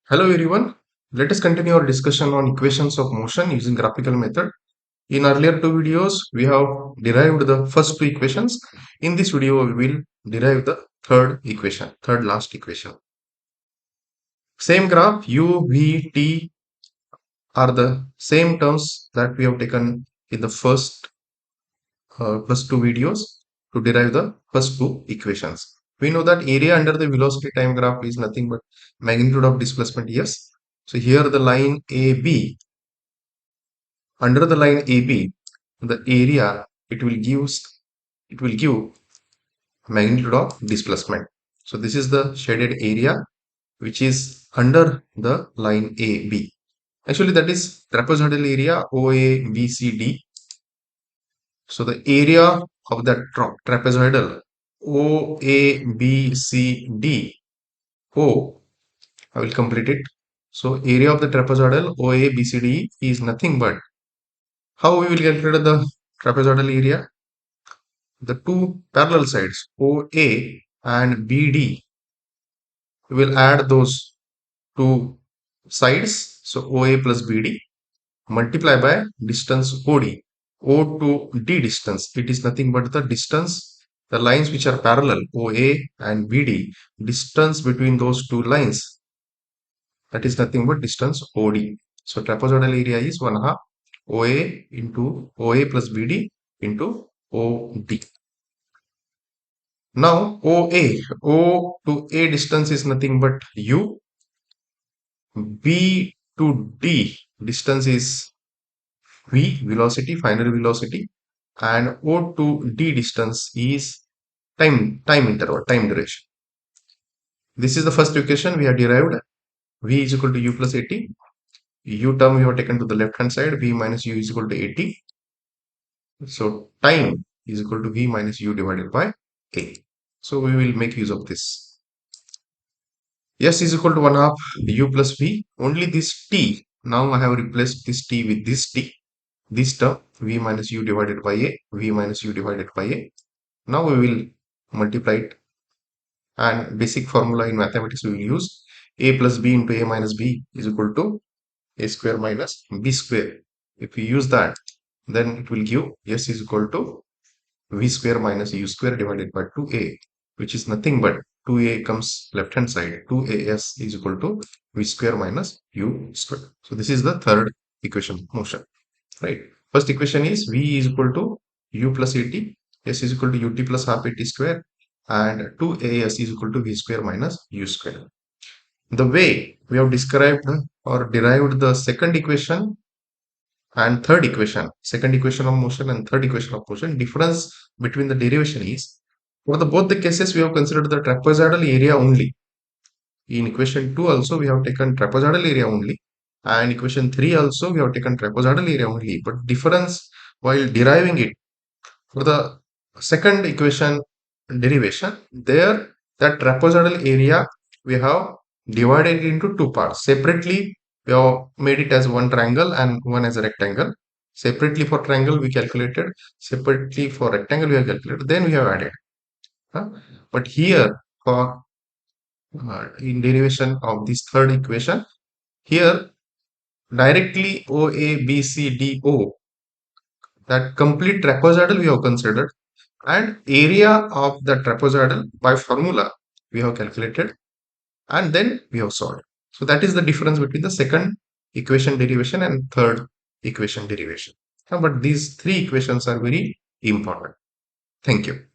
Hello everyone. Let us continue our discussion on equations of motion using graphical method. In earlier two videos, we have derived the first two equations. In this video, we will derive the third equation, third last equation. Same graph, u, v, t are the same terms that we have taken in the first two videos to derive the first two equations. We know that area under the velocity time graph is nothing but magnitude of displacement, yes. So here the line AB, under the line AB, the area it will give magnitude of displacement. So this is the shaded area which is under the line AB. Actually, that is trapezoidal area OABCD. So the area of that trapezoidal OABCD, I will complete it. So area of the trapezoidal OABCD is nothing but, how we will calculate the trapezoidal area? The two parallel sides OA and BD, we will add those two sides. So OA plus BD multiply by distance OD. O to D distance, it is nothing but the distance, the lines which are parallel OA and BD, distance between those two lines, that is nothing but distance OD. So trapezoidal area is 1 half OA into OA plus BD into OD. Now O to A distance is nothing but U. B to D distance is V, velocity, final velocity, and O to D distance is time interval, time duration. This is the first equation we have derived. V is equal to U plus AT. U term we have taken to the left hand side. V minus U is equal to AT. So time is equal to V minus U divided by A. So we will make use of this. S is equal to 1 half U plus V. Only this T. Now I have replaced this T with this T. This term V minus U divided by A. V minus U divided by A. Now we will multiply it. And basic formula in mathematics we will use A plus B into A minus B is equal to A square minus B square. If we use that, then it will give S is equal to V square minus U square divided by 2A, which is nothing but 2A comes left hand side. 2AS is equal to V square minus U square. So this is the third equation of motion, right? First equation is V is equal to U plus AT, S is equal to UT plus half AT square, and 2AS is equal to V square minus U square. The way we have described or derived the second equation and third equation, second equation of motion and third equation of motion, difference between the derivation is, for the both the cases we have considered the trapezoidal area only. In equation 2 also we have taken trapezoidal area only, and equation 3 also we have taken trapezoidal area only, but difference while deriving it, for the second equation derivation, there that trapezoidal area we have divided it into two parts. Separately we have made it as one triangle and one as a rectangle. Separately for triangle we calculated, separately for rectangle we have calculated, then we have added. But here for in derivation of this third equation, here directly OABCDO, that complete trapezoidal we have considered, and area of the trapezoidal by formula we have calculated, and then we have solved. So that is the difference between the second equation derivation and third equation derivation. But these three equations are very important. Thank you.